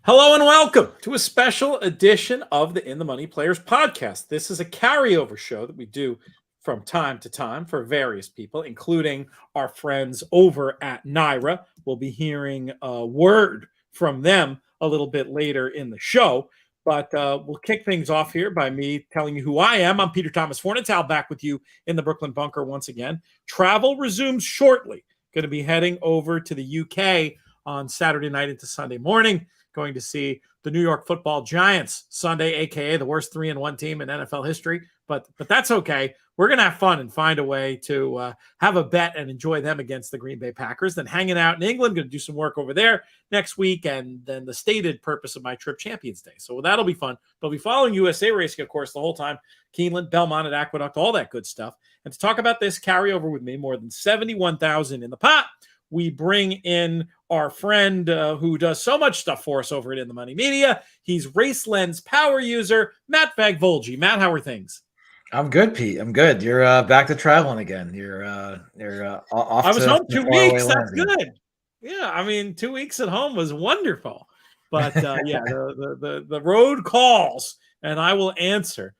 Hello and welcome to a special edition of the In the Money Players podcast. This is a carryover show that we do from time to time for various people, including our friends over at Naira. We'll be hearing a word from them a little bit later in the show, but we'll kick things off here by me telling you who I am. I'm Peter Thomas Fornatale, back with you in the Brooklyn bunker once again. Travel resumes shortly. Going to be heading over to the UK on Saturday night into Sunday morning. Going to see the New York Football Giants Sunday, aka the worst 3-1 team in NFL history. But that's okay. We're going to have fun and find a way to have a bet and enjoy them against the Green Bay Packers. Then hanging out in England, going to do some work over there next week. And then the stated purpose of my trip, Champions Day. So that'll be fun. But we'll be following USA racing, of course, the whole time. Keeneland, Belmont, at Aqueduct, all that good stuff. And to talk about this carryover with me, more than 71,000 in the pot, we bring in our friend who does so much stuff for us over at In the Money Media. He's Race Lens power user, Matt Vagvolgyi. Matt, how are things? I'm good, Pete. I'm good. You're back to traveling again. You're off. I was to home 2 weeks. That's again. good. Yeah, I mean, 2 weeks at home was wonderful. But yeah, the road calls, and I will answer.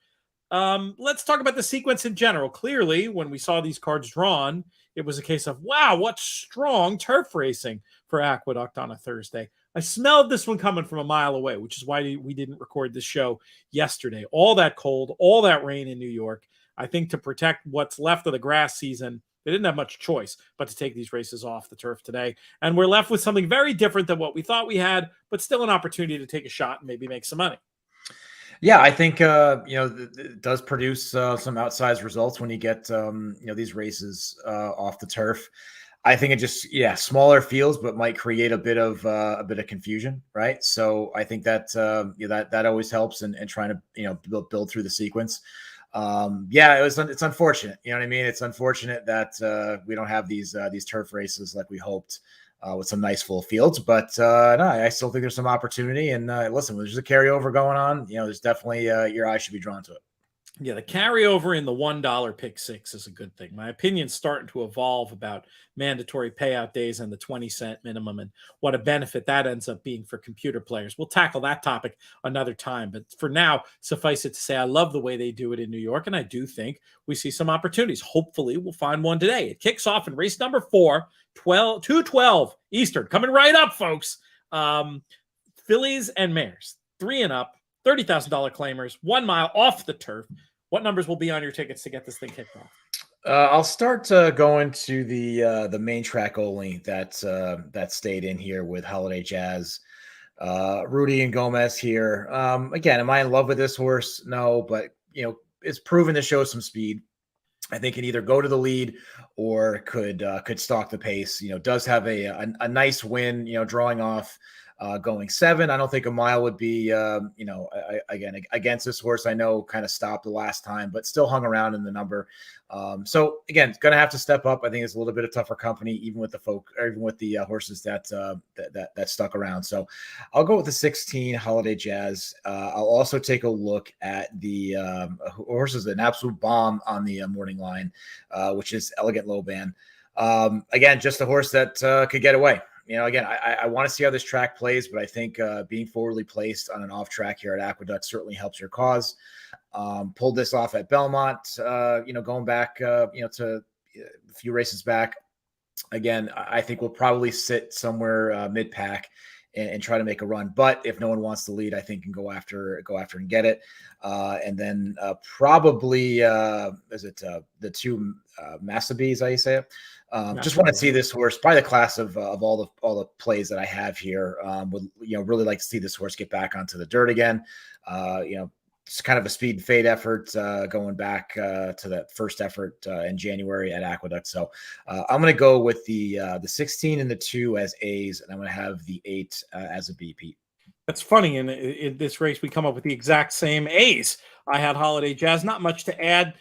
Let's talk about the sequence in general. Clearly, when we saw these cards drawn, it was a case of, wow, what strong turf racing for Aqueduct on a Thursday. I smelled this one coming from a mile away, which is why we didn't record this show yesterday. All that cold, all that rain in New York. I think to protect what's left of the grass season, they didn't have much choice but to take these races off the turf today. And we're left with something very different than what we thought we had, but still an opportunity to take a shot and maybe make some money. Yeah, I think it does produce some outsized results when you get these races off the turf. I think it just smaller fields, but might create a bit of confusion, right? So I think that that always helps in trying to build through the sequence. It's unfortunate. You know what I mean? It's unfortunate that we don't have these turf races like we hoped. With some nice full fields, but no, I still think there's some opportunity. And listen, when there's a carryover going on, there's definitely your eye should be drawn to it. Yeah, the carryover in the $1 pick six is a good thing. My opinion's starting to evolve about mandatory payout days and the 20-cent minimum and what a benefit that ends up being for computer players. We'll tackle that topic another time. But for now, suffice it to say, I love the way they do it in New York, and I do think we see some opportunities. Hopefully, we'll find one today. It kicks off in race number 4, 2:12 Eastern. Coming right up, folks. Fillies and mares, 3 and up. $30,000 claimers, 1 mile off the turf. What numbers will be on your tickets to get this thing kicked off? I'll start going to the main track only that stayed in here with Holiday Jazz, Rudy and Gomez here. Again, am I in love with this horse? No, but it's proven to show some speed. I think can either go to the lead or could stalk the pace. Does have a nice win. Drawing off. Going 7. I don't think a mile would be, again, against this horse. I know kind of stopped the last time, but still hung around in the number. So again, it's going to have to step up. I think it's a little bit of tougher company, even with the horses that stuck around. So I'll go with the 16 Holiday Jazz. I'll also take a look at the horses, an absolute bomb on the morning line, which is Elegant Loban. Again, just a horse that could get away. Again, I want to see how this track plays, but I think being forwardly placed on an off track here at Aqueduct certainly helps your cause. Pulled this off at Belmont, going back, to a few races back. Again, I think we'll probably sit somewhere mid pack and try to make a run. But if no one wants to lead, I think can go after and get it. And then probably is it the 2 Massabes? How you say it? Just want to see this horse, probably the class of all the plays that I have here. Would really like to see this horse get back onto the dirt again. It's kind of a speed and fade effort going back to that first effort in January at Aqueduct. So I'm going to go with the 16 and the 2 as A's, and I'm going to have the 8 as a B, Pete. That's funny. In this race, we come up with the exact same A's. I had Holiday Jazz, not much to add.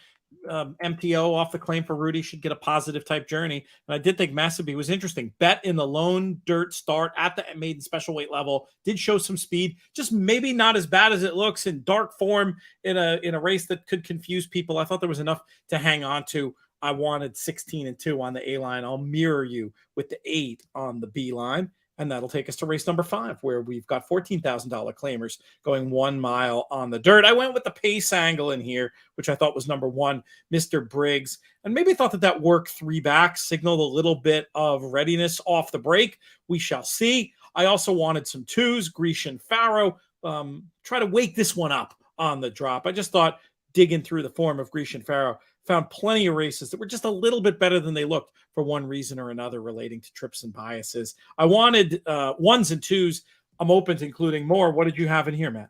MTO off the claim for Rudy should get a positive type journey. And I did think Massaby was interesting. Bet in the lone dirt start at the maiden special weight level, did show some speed, just maybe not as bad as it looks in dark form in a race that could confuse people. I thought there was enough to hang on to. I wanted 16 and 2 on the A line. I'll mirror you with the 8 on the B line. And that'll take us to race number 5, where we've got $14,000 claimers going 1 mile on the dirt. I went with the pace angle in here, which I thought was number 1, Mr. Briggs. And maybe thought that work 3 back signaled a little bit of readiness off the break. We shall see. I also wanted some 2s, Grecian Pharaoh. Try to wake this one up on the drop. I just thought digging through the form of Grecian Pharaoh, found plenty of races that were just a little bit better than they looked for one reason or another relating to trips and biases. I wanted 1s and 2s. I'm open to including more. What did you have in here, Matt?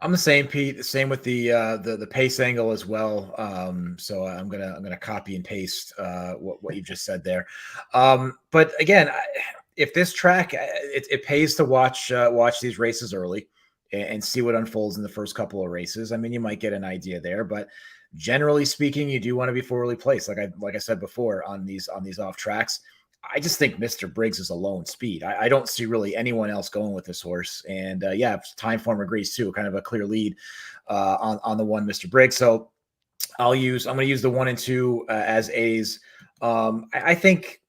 I'm the same, Pete. The same with the pace angle as well. So I'm gonna copy and paste what you just said there. But again, if this track, it pays to watch these races early and see what unfolds in the first couple of races. I mean, you might get an idea there, but generally speaking, you do want to be forwardly placed. Like I said before, on these off tracks. I just think Mr. Briggs is a lone speed. I don't see really anyone else going with this horse. And time form agrees too, kind of a clear lead on the 1 Mr. Briggs. So I'm going to use the 1 and 2 as A's. I think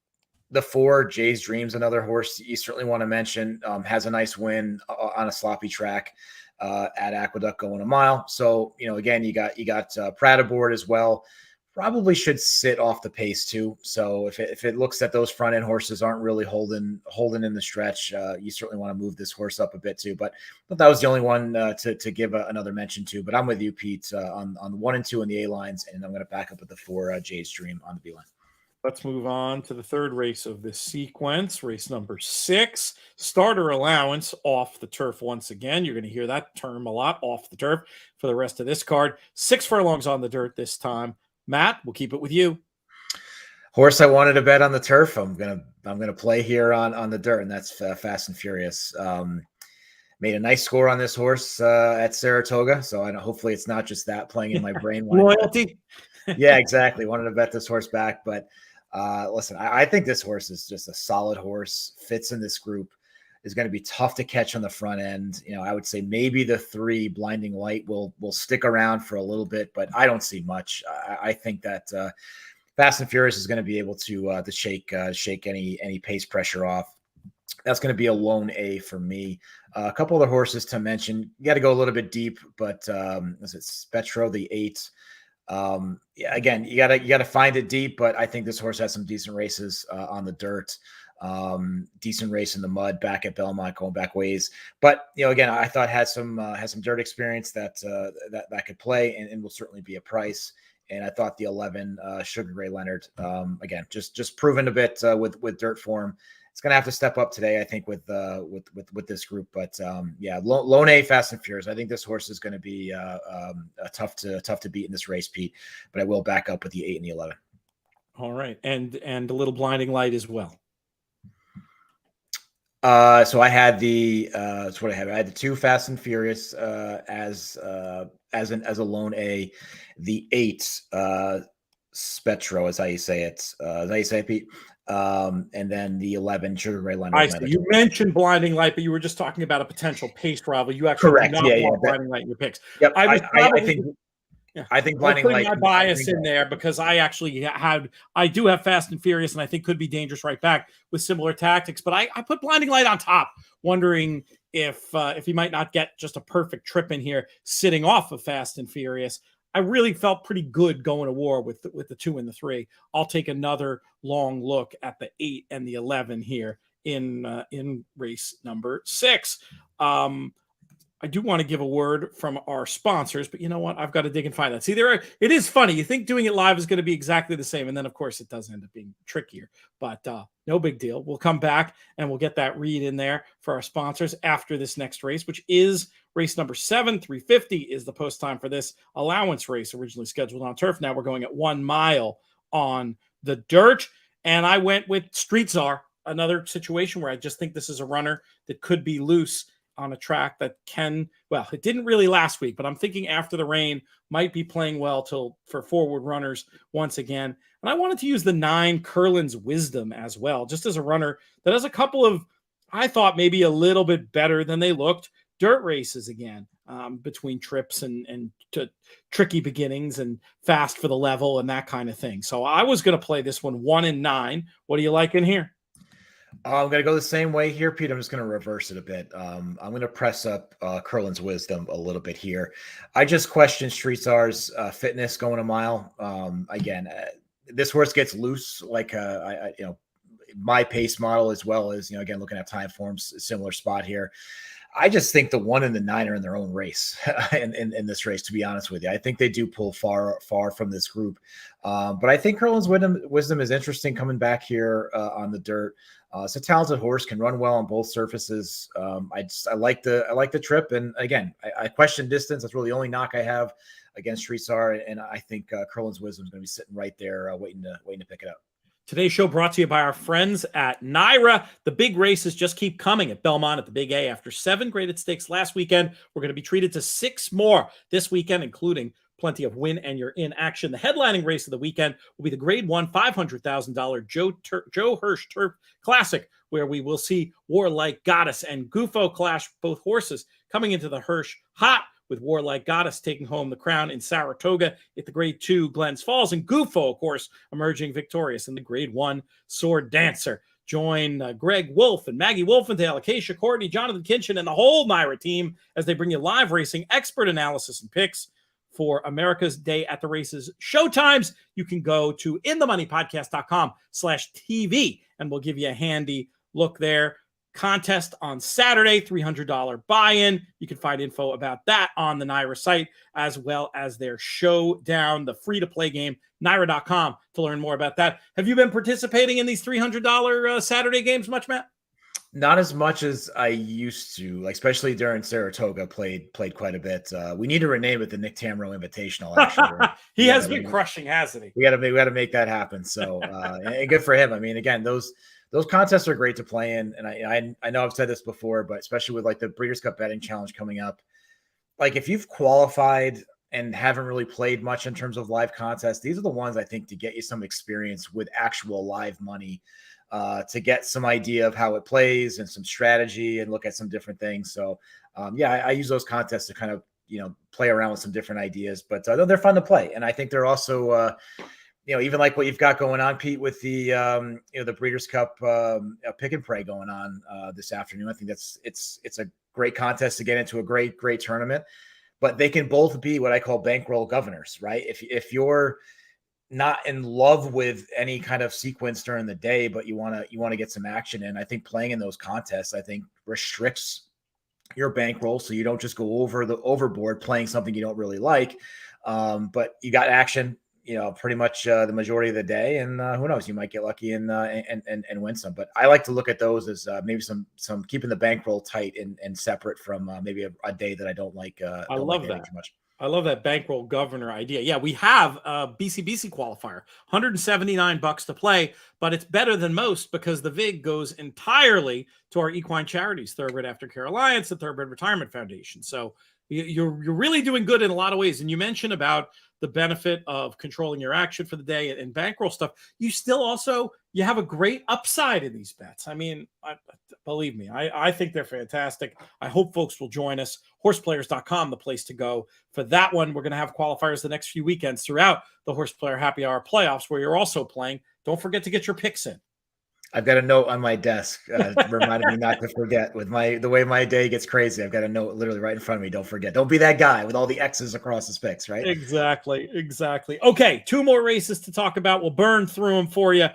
the 4 Jay's Dreams, another horse you certainly want to mention, has a nice win on a sloppy track at Aqueduct going a mile. So, again, you got Pratt aboard as well. Probably should sit off the pace too. So if it looks that those front end horses aren't really holding in the stretch, you certainly want to move this horse up a bit too. But that was the only one to give another mention to. But I'm with you, Pete, on 1 and 2 in the A lines, and I'm going to back up with the 4 Jay's Dream on the B line. Let's move on to the 3rd race of this sequence, race number 6, starter allowance off the turf once again. You're going to hear that term a lot, off the turf, for the rest of this card. 6 furlongs on the dirt this time. Matt, we'll keep it with you. Horse I wanted to bet on the turf. I'm gonna play here on the dirt, and that's Fast and Furious. Made a nice score on this horse at Saratoga, so hopefully it's not just that playing in my brain. Loyalty. Yeah, exactly. Wanted to bet this horse back, but listen, I think this horse is just a solid horse. Fits in this group. Is going to be tough to catch on the front end. I would say maybe the 3 Blinding Light will stick around for a little bit, but I don't see much. I think that Fast and Furious is going to be able to shake any pace pressure off. That's going to be a lone A for me. A couple other horses to mention. You got to go a little bit deep, but is it Spetro, the 8? Again, you gotta find it deep, but I think this horse has some decent races on the dirt. Decent race in the mud back at Belmont, going back ways. But again, I thought had some dirt experience that could play and will certainly be a price. And I thought the 11 Sugar Ray Leonard, again, just proven a bit with dirt form. It's going to have to step up today, I think, with this group. But Lone A, Fast and Furious. I think this horse is going to be tough to beat in this race, Pete. But I will back up with the 8 and the 11. All right, and a little Blinding Light as well. So I had that's what I had. I had the 2 Fast and Furious as a lone A, the 8 Spetro, is how you say it. Is that how you say it, Pete? And then the 11 Sugar Ray Leonard. You mentioned Blinding Light, but you were just talking about a potential pace rival. You actually correct? Blinding Light in your picks. Yep, I think Blinding Light. My bias in there because I actually I do have Fast and Furious, and I think could be dangerous right back with similar tactics. But I put Blinding Light on top, wondering if he might not get just a perfect trip in here, sitting off of Fast and Furious. I really felt pretty good going to war with the 2 and the 3. I'll take another long look at the 8 and the 11 here in race number 6. I do want to give a word from our sponsors, but you know what? I've got to dig and find that. See, it is funny. You think doing it live is going to be exactly the same, and then, of course, it does end up being trickier. But no big deal. We'll come back, and we'll get that read in there for our sponsors after this next race, which is race number 7. 350 is the post time for this allowance race, originally scheduled on turf. Now we're going at 1 mile on the dirt, and I went with Street Czar, another situation where I just think this is a runner that could be loose on a track that it didn't really last week, but I'm thinking after the rain might be playing well for forward runners once again. And I wanted to use the 9 Curlin's Wisdom as well, just as a runner that has a couple of, I thought maybe a little bit better than they looked, dirt races again, between trips and tricky beginnings and fast for the level and that kind of thing. So I was going to play this one 1 and 9. What do you like in here? I'm going to go the same way here, Pete. I'm just going to reverse it a bit. I'm going to press up Curlin's wisdom a little bit here. I just question Street Czar's fitness going a mile. Again, this horse gets loose, like my pace model, as well as again looking at time forms, similar spot here. I just think the 1 and the 9 are in their own race in this race, to be honest with you. I think they do pull far from this group. But I think Curlin's wisdom is interesting coming back here on the dirt. It's a talented horse, can run well on both surfaces. I like the trip. And again, I question distance. That's really the only knock I have against Street Czar. And I think Curlin's wisdom is going to be sitting right there waiting to pick it up. Today's show brought to you by our friends at NYRA. The big races just keep coming at Belmont at the Big A. After 7 graded stakes last weekend, we're going to be treated to 6 more this weekend, including plenty of win and you're in action. The headlining race of the weekend will be the Grade 1 $500,000 Joe Hirsch Turf Classic, where we will see Warlike Goddess and Gufo clash both horses coming into the Hirsch hot, with Warlike Goddess taking home the crown in Saratoga at the Grade 2 Glens Falls, and Gufo, of course, emerging victorious in the Grade 1 Sword Dancer. Join Greg Wolf and Maggie Wolfendale, Acacia Courtney, Jonathan Kinchin, and the whole NYRA team as they bring you live racing, expert analysis, and picks for America's Day at the Races showtimes. You can go to inthemoneypodcast.com/TV, and we'll give you a handy look there. Contest on Saturday, $300 buy-in. You can find info about that on the NYRA site, as well as their showdown, the free-to-play game, NYRA.com, to learn more about that. Have you been participating in these $300 Saturday games much, Matt? Not as much as I used to, like especially during Saratoga. Played quite a bit. We need to rename it the Nick Tamro Invitational. Actually, he has been crushing, hasn't he? We got to make that happen. So, and good for him. I mean, again, those contests are great to play in, and I know I've said this before, but especially with like the Breeders' Cup Betting Challenge coming up, like if you've qualified and haven't really played much in terms of live contests, these are the ones I think to get you some experience with actual live money. To get some idea of how it plays and some strategy and look at some different things. So, I use those contests to kind of, play around with some different ideas, but they're fun to play. And I think they're also, even like what you've got going on, Pete, with the, the Breeders' Cup Pick and Pray going on this afternoon. I think it's a great contest to get into a great tournament, but they can both be what I call bankroll governors, right? If you're not in love with any kind of sequence during the day, but you want to get some action in, I think playing in those contests, I think restricts your bankroll. So you don't just go overboard playing something you don't really like. But you got action, pretty much the majority of the day. And who knows, you might get lucky and win some, but I like to look at those as maybe some keeping the bankroll tight and separate from maybe a day that I don't like. I love that too much. I love that bankroll governor idea. Yeah, we have a BCBC qualifier, $179 to play, but it's better than most because the VIG goes entirely to our equine charities, Thoroughbred Aftercare Alliance and Thoroughbred Retirement Foundation. So you're really doing good in a lot of ways. And you mentioned about the benefit of controlling your action for the day and bankroll stuff. You still also, you have a great upside in these bets. I mean, believe me, I think they're fantastic. I hope folks will join us. Horseplayers.com, the place to go for that one. We're going to have qualifiers the next few weekends throughout the Horse Player Happy Hour playoffs, where you're also playing. Don't forget to get your picks in. I've got a note on my desk reminding me not to forget. With the way my day gets crazy, I've got a note literally right in front of me. Don't forget. Don't be that guy with all the X's across his picks, right? Exactly. Okay, 2 more races to talk about. We'll burn through them for you.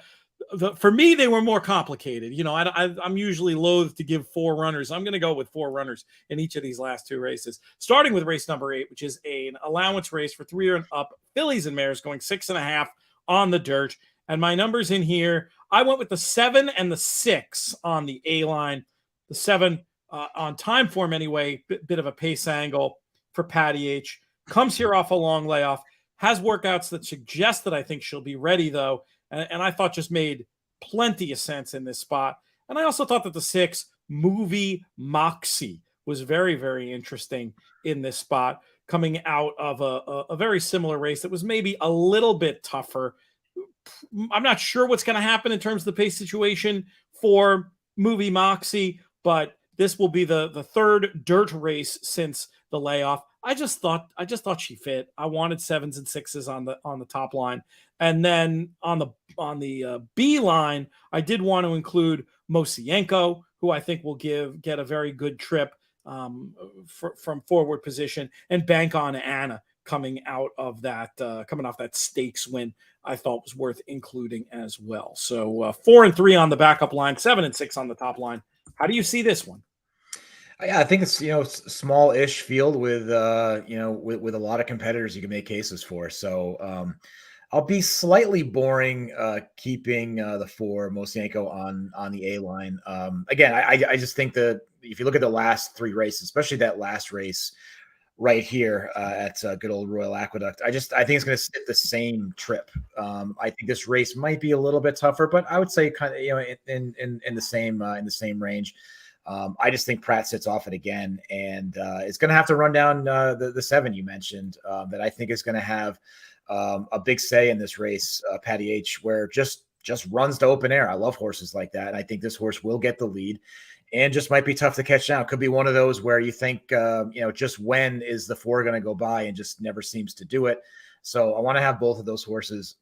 For me, they were more complicated. I'm usually loath to give 4 runners. I'm going to go with 4 runners in each of these last 2 races, starting with race number 8, which is an allowance race for 3 and up fillies and mares going 6.5 on the dirt. And my numbers in here, I went with the 7 and the 6 on the A line. The 7 on time form anyway, bit of a pace angle for Patty H. Comes here off a long layoff, has workouts that suggest that I think she'll be ready though. And I thought just made plenty of sense in this spot. And I also thought that the 6 Movie Moxie was very, very interesting in this spot, coming out of a very similar race that was maybe a little bit tougher. I'm not sure what's going to happen in terms of the pace situation for Movie Moxie, but this will be the 3rd dirt race since the layoff. I just thought she fit. I wanted 7s and 6s on the top line, and then on the B line, I did want to include Mosienko, who I think will get a very good trip from forward position, and bank on Anna coming out of that coming off that stakes win. I thought was worth including as well. So 4 and 3 on the backup line, 7 and 6 on the top line. How do you see this one? Yeah, I think it's small-ish field with with a lot of competitors you can make cases for. So I'll be slightly boring keeping the 4 Mosienko on the A line. Again, I just think that if you look at the last 3 races, especially that last race right here at good old Royal Aqueduct, I think it's going to sit the same trip. I think this race might be a little bit tougher, but I would say kind of in the same range. I just think Pratt sits off it again, and it's going to have to run down the 7 you mentioned that I think is going to have a big say in this race, Patty H, where just runs to open air. I love horses like that, and I think this horse will get the lead and just might be tough to catch down. Could be one of those where you think, just when is the 4 going to go by and just never seems to do it. So I want to have both of those horses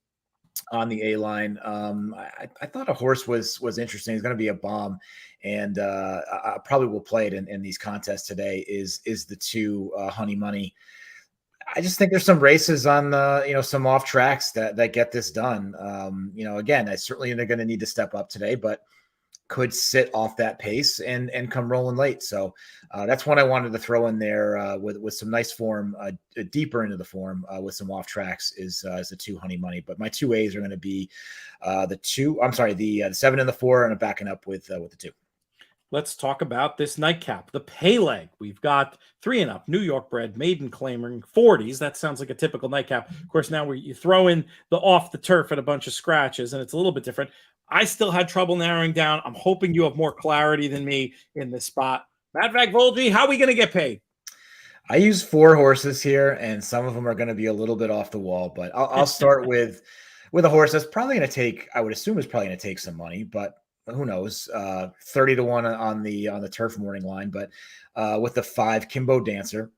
on the A line. I thought a horse was interesting. It's going to be a bomb, and I probably will play it in these contests today. Is the 2 Honey Money. I just think there's some races on some off tracks that get this done. Again, I certainly am going to need to step up today, but could sit off that pace and come rolling late. So that's one I wanted to throw in there with some nice form, deeper into the form with some off tracks is the 2 Honey Money. But my 2 A's are going to be the 7 and the 4, and I'm backing up with the 2. Let's talk about this nightcap, the pay leg. We've got 3 and up, New York bred, maiden claiming 40s. That sounds like a typical nightcap. Of course, now you throw in the off the turf and a bunch of scratches, and it's a little bit different. I still had trouble narrowing down. I'm hoping you have more clarity than me in this spot. Matt Vagvolgyi, how are we going to get paid? I use 4 horses here, and some of them are going to be a little bit off the wall, but I'll start with a horse that's probably going to take, I would assume is probably going to take some money, but who knows, 30 to 1 on the turf morning line. But with the 5 Kimbo Dancer,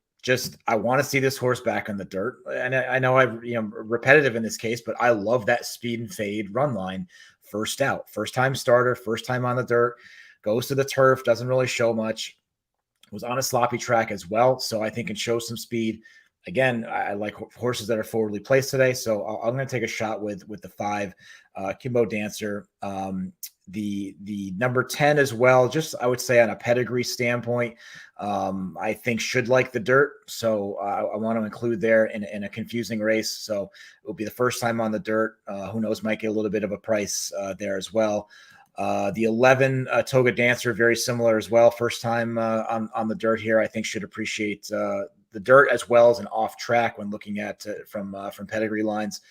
I want to see this horse back on the dirt. And I know I'm repetitive in this case, but I love that speed and fade run line. First out, first time starter, first time on the dirt, goes to the turf, doesn't really show much. Was on a sloppy track as well, so I think it shows some speed. Again, I like horses that are forwardly placed today, so I'm going to take a shot with the 5 Kimbo Dancer. The number 10 as well, just I would say on a pedigree standpoint, I think should like the dirt. So I want to include there in a confusing race. So it will be the first time on the dirt. Who knows, might get a little bit of a price there as well. The 11 Toga Dancer, very similar as well. First time on the dirt here, I think should appreciate the dirt as well as an off track when looking at from pedigree lines.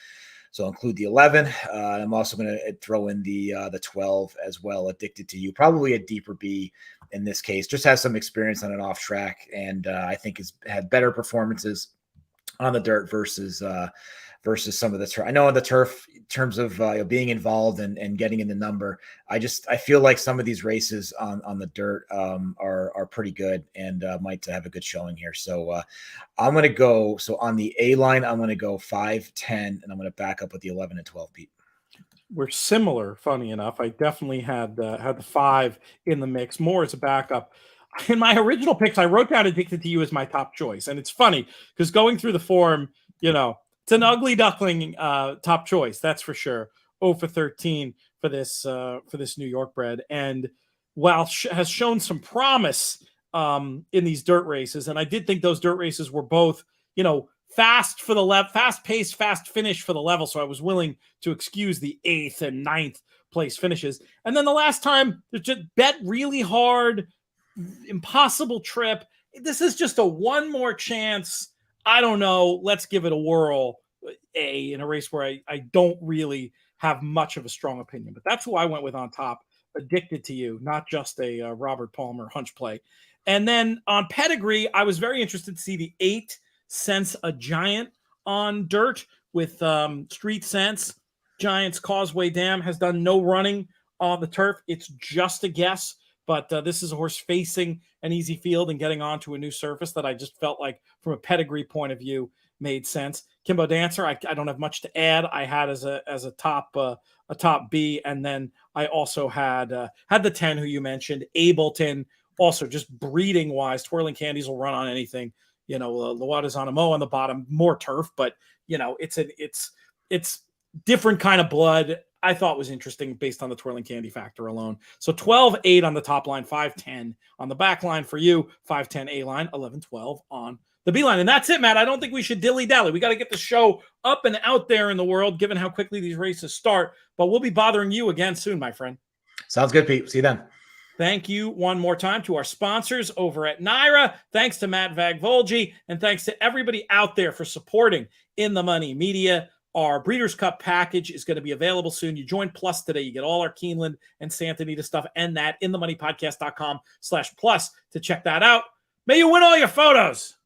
So I'll include the 11. I'm also going to throw in the 12 as well. Addicted to You, probably a deeper B in this case. Just has some experience on an off track, and I think has had better performances on the dirt versus some of the turf. I know on the turf, in terms of being involved and getting in the number, I feel like some of these races on the dirt are pretty good and might have a good showing here. So I'm going to go. So on the A line, I'm going to go 5, 10, and I'm going to back up with the 11 and 12, Pete. We're similar, funny enough. I definitely had the 5 in the mix, more as a backup. In my original picks, I wrote down Addicted to You as my top choice. And it's funny because going through the form, it's an ugly duckling top choice, that's for sure. 0 for 13 for this New York bred. And while has shown some promise in these dirt races, and I did think those dirt races were both, fast for the fast pace, fast finish for the level. So I was willing to excuse the 8th and 9th place finishes. And then the last time, just bet really hard, impossible trip. This is just a one more chance. I don't know. Let's give it a whirl. In a race where I don't really have much of a strong opinion, but that's who I went with on top. Addicted to You, not just a Robert Palmer hunch play. And then on pedigree, I was very interested to see the 8 Sense a Giant on dirt with Street Sense. Giants Causeway Dam has done no running on the turf. It's just a guess. But this is a horse facing an easy field and getting onto a new surface that I just felt like, from a pedigree point of view, made sense. Kimbo Dancer, I don't have much to add. I had as a top B, and then I also had the 10 who you mentioned, Ableton. Also, just breeding wise, Twirling Candies will run on anything. Luata's on a mow on the bottom, more turf, but it's different kind of blood. I thought was interesting based on the Twirling Candy factor alone. So 12-8 on the top line, 5-10 on the back line for you, 5-10 A line, 11-12 on the B line. And that's it, Matt. I don't think we should dilly-dally. We got to get the show up and out there in the world, given how quickly these races start. But we'll be bothering you again soon, my friend. Sounds good, Pete. See you then. Thank you one more time to our sponsors over at Naira. Thanks to Matt Vagvolgyi, and thanks to everybody out there for supporting In the Money Media. Our Breeders' Cup package is going to be available soon. You join Plus today. You get all our Keeneland and Santa Anita stuff and that inthemoneypodcast.com/plus to check that out. May you win all your photos.